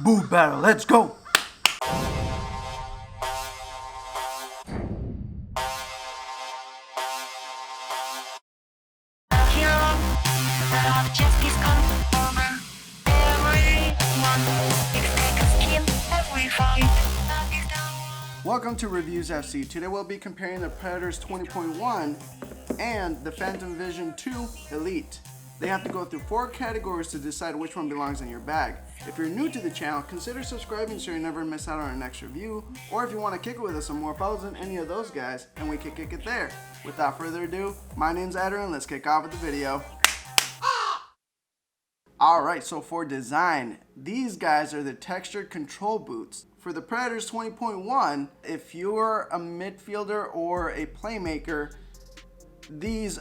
Boot battle, let's go! Welcome to Reviews FC. Today we'll be comparing the Predators 20.1 and the Phantom Vision 2 Elite. They have to go through 4 categories to decide which one belongs in your bag. If you're new to the channel, consider subscribing so you never miss out on our next review. Or if you want to kick it with us some more, follow us on any of those guys and we can kick it there. Without further ado, my name's Adrian. Let's kick off with the video. Alright, so for design, these guys are the textured control boots. For the Predators 20.1, if you're a midfielder or a playmaker, these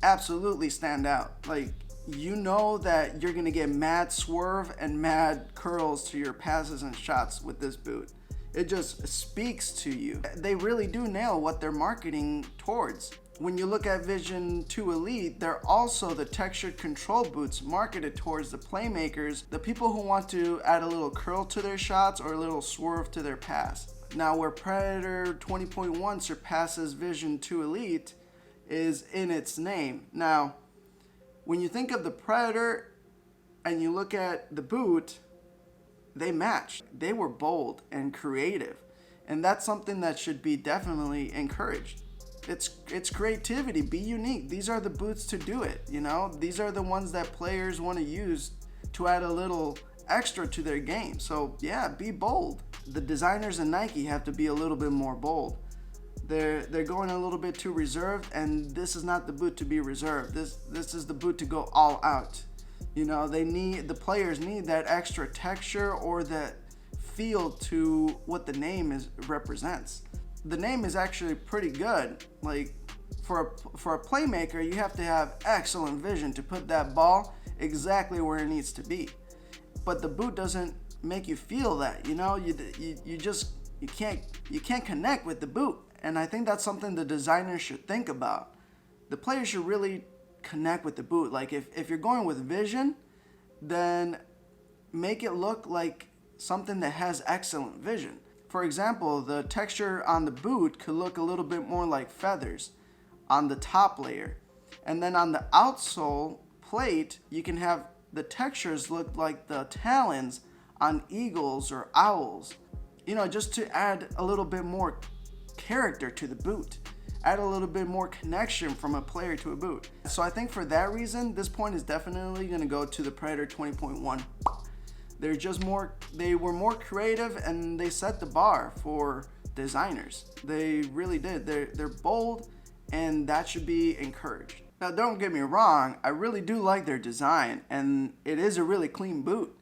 absolutely stand out. Like, you know that you're gonna get mad swerve and mad curls to your passes and shots with this boot. It just speaks to you. They really do nail what they're marketing towards. When you look at Vision 2 Elite, they're also the textured control boots marketed towards the playmakers, the people who want to add a little curl to their shots or a little swerve to their pass. Now, where Predator 20.1 surpasses Vision 2 Elite is in its name. Now, when you think of the Predator and you look at the boot, they match. They were bold and creative, and that's something that should be definitely encouraged. It's creativity. Be unique. These are the boots to do it, you know? These are the ones that players want to use to add a little extra to their game. So yeah, be bold. The designers in Nike have to be a little bit more bold. They're going a little bit too reserved, and this is not the boot to be reserved. This is the boot to go all out. You know, the players need that extra texture or that feel to what the name represents. The name is actually pretty good. Like, for a playmaker, you have to have excellent vision to put that ball exactly where it needs to be. But the boot doesn't make you feel that. You know, you can't connect with the boot. And I think that's something the designers should think about. The players should really connect with the boot. Like, if you're going with vision, then make it look like something that has excellent vision. For example, the texture on the boot could look a little bit more like feathers on the top layer. And then on the outsole plate, you can have the textures look like the talons on eagles or owls. You know, just to add a little bit more character to the boot. Add a little bit more connection from a player to a boot. So I think for that reason, this point is definitely going to go to the Predator 20.1. They were more creative and they set the bar for designers. They really did. They're bold, and that should be encouraged. Now, don't get me wrong, I really do like their design, and it is a really clean boot.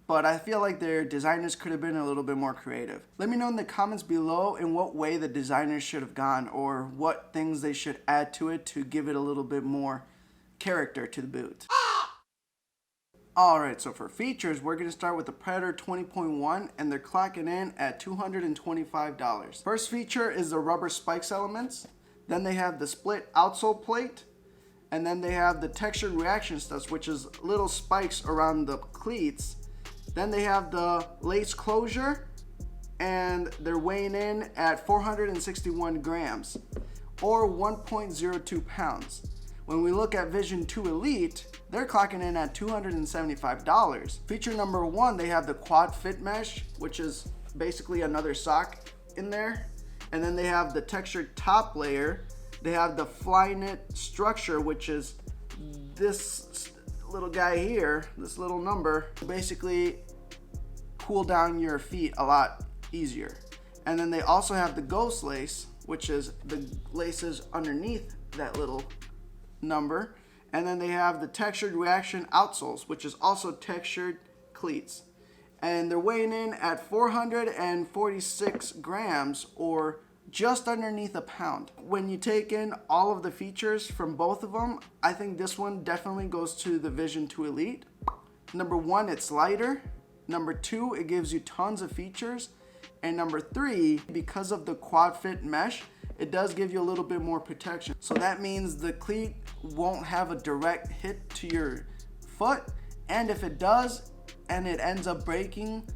But I feel like their designers could have been a little bit more creative. Let me know in the comments below in what way the designers should have gone, or what things they should add to it to give it a little bit more character to the boot. Alright, so for features, we're going to start with the Predator 20.1, and they're clocking in at $225. First feature is the rubber spikes elements. Then they have the split outsole plate. And then they have the textured reaction studs, which is little spikes around the cleats. Then they have the lace closure, and they're weighing in at 461 grams, or 1.02 pounds. When we look at Vision 2 Elite, they're clocking in at $275. Feature number 1, they have the quad fit mesh, which is basically another sock in there. And then they have the textured top layer. They have the fly knit structure, which is this little guy here, this little number, basically cool down your feet a lot easier. And then they also have the ghost lace, which is the laces underneath that little number. And then they have the textured reaction outsoles, which is also textured cleats. And they're weighing in at 446 grams, or just underneath a pound. When you take in all of the features from both of them, I think this one definitely goes to the Vision 2 Elite. Number 1, it's lighter. Number 2, it gives you tons of features. And number 3, because of the quad fit mesh, it does give you a little bit more protection. So that means the cleat won't have a direct hit to your foot, and if it does, and it ends up breaking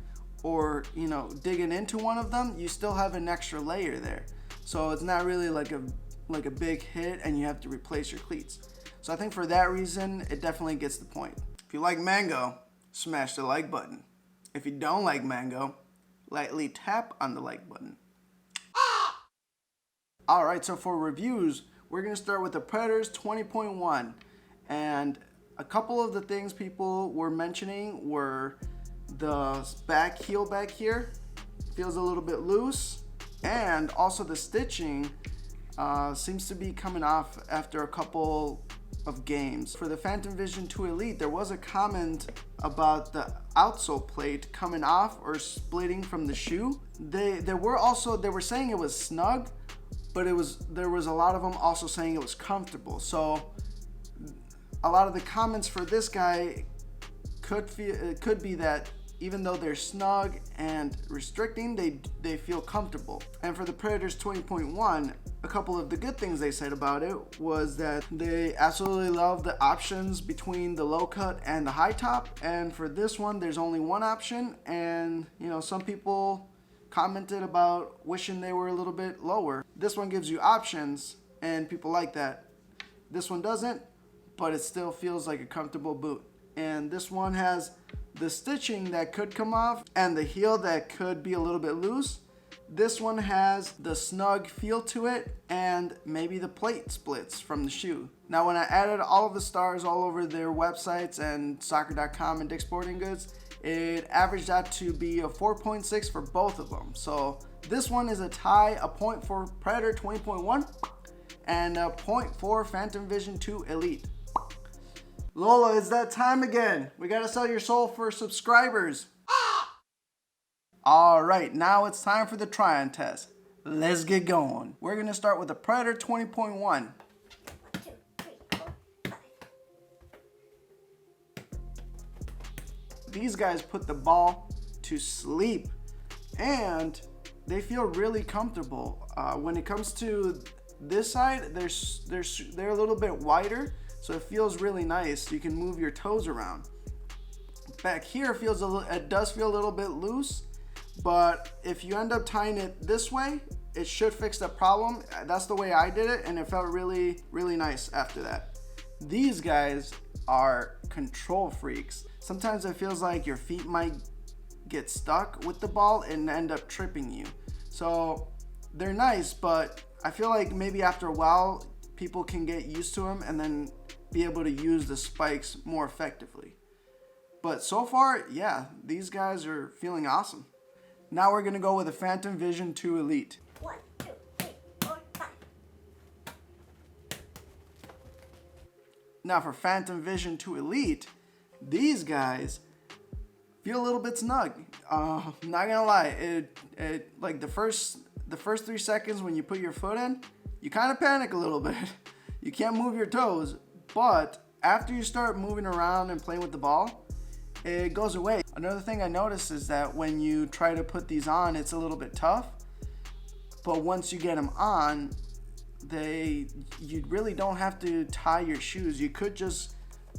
or, you know, digging into one of them, you still have an extra layer there. So it's not really like a big hit and you have to replace your cleats. So I think for that reason, it definitely gets the point. If you like mango, smash the like button. If you don't like mango, lightly tap on the like button. Alright, so for reviews, we're going to start with the Predators 20.1. And a couple of the things people were mentioning were the back heel back here feels a little bit loose, and also the stitching seems to be coming off after a couple of games. For the Phantom Vision 2 Elite, there was a comment about the outsole plate coming off or splitting from the shoe. They were saying it was snug, but there was a lot of them also saying it was comfortable. So a lot of the comments for this guy could be that even though they're snug and restricting, they feel comfortable. And for the Predators 20.1, a couple of the good things they said about it was that they absolutely love the options between the low cut and the high top. And for this one, there's only one option, and you know, some people commented about wishing they were a little bit lower. This one gives you options and people like that. This one doesn't, but it still feels like a comfortable boot. And this one has the stitching that could come off and the heel that could be a little bit loose. This one has the snug feel to it and maybe the plate splits from the shoe. Now when I added all of the stars all over their websites and soccer.com and Dick's Sporting Goods, it averaged out to be a 4.6 for both of them. So this one is a tie, a point for Predator 20.1 and a point for Phantom Vision 2 Elite. Lola, it's that time again. We gotta sell your soul for subscribers. All right, now it's time for the try-on test. Let's get going. We're gonna start with the Predator 20.1. These guys put the ball to sleep and they feel really comfortable. When it comes to this side, they're a little bit wider, so it feels really nice. You can move your toes around. Back here it does feel a little bit loose, but if you end up tying it this way, it should fix the problem. That's the way I did it, and it felt really, really nice after that. These guys are control freaks. Sometimes it feels like your feet might get stuck with the ball and end up tripping you. So they're nice, but I feel like maybe after a while, people can get used to them and then be able to use the spikes more effectively. But so far, yeah, these guys are feeling awesome. Now we're gonna go with the Phantom Vision 2 Elite. 1, 2, 3, 4, 5. Now for Phantom Vision 2 Elite, these guys feel a little bit snug. Not gonna lie, it like the first 3 seconds when you put your foot in, you kind of panic a little bit. You can't move your toes, but after you start moving around and playing with the ball, it goes away. Another thing I noticed is that when you try to put these on, it's a little bit tough, but once you get them on, you really don't have to tie your shoes. You could just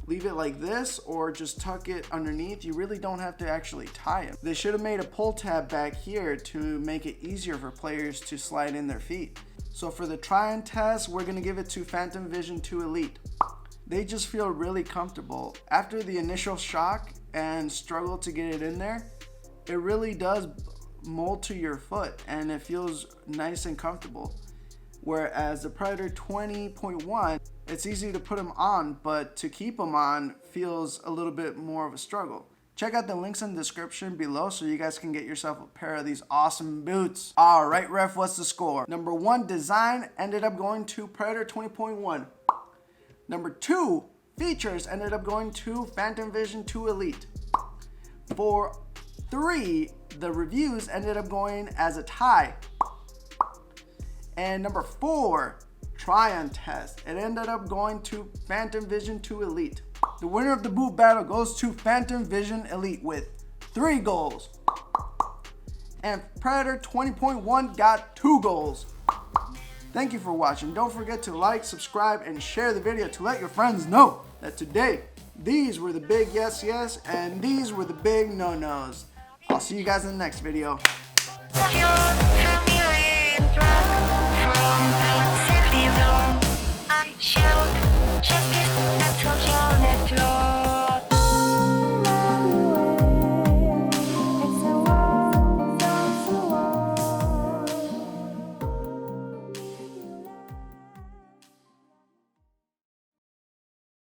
leave it like this or just tuck it underneath. You really don't have to actually tie them. They should have made a pull tab back here to make it easier for players to slide in their feet. So for the try-on test, we're gonna give it to Phantom Vision 2 Elite. They just feel really comfortable. After the initial shock and struggle to get it in there, it really does mold to your foot and it feels nice and comfortable. Whereas the Predator 20.1, it's easy to put them on, but to keep them on feels a little bit more of a struggle. Check out the links in the description below so you guys can get yourself a pair of these awesome boots. All right, ref, what's the score? Number 1, design, ended up going to Predator 20.1. Number 2, features, ended up going to Phantom Vision 2 Elite. For 3, the reviews ended up going as a tie. And number 4, try-on test, it ended up going to Phantom Vision 2 Elite. The winner of the boot battle goes to Phantom Vision Elite with 3 goals. And Predator 20.1 got 2 goals. Thank you for watching. Don't forget to like, subscribe, and share the video to let your friends know that today These were the big yes, and these were the big no-nos. I'll see you guys in the next video.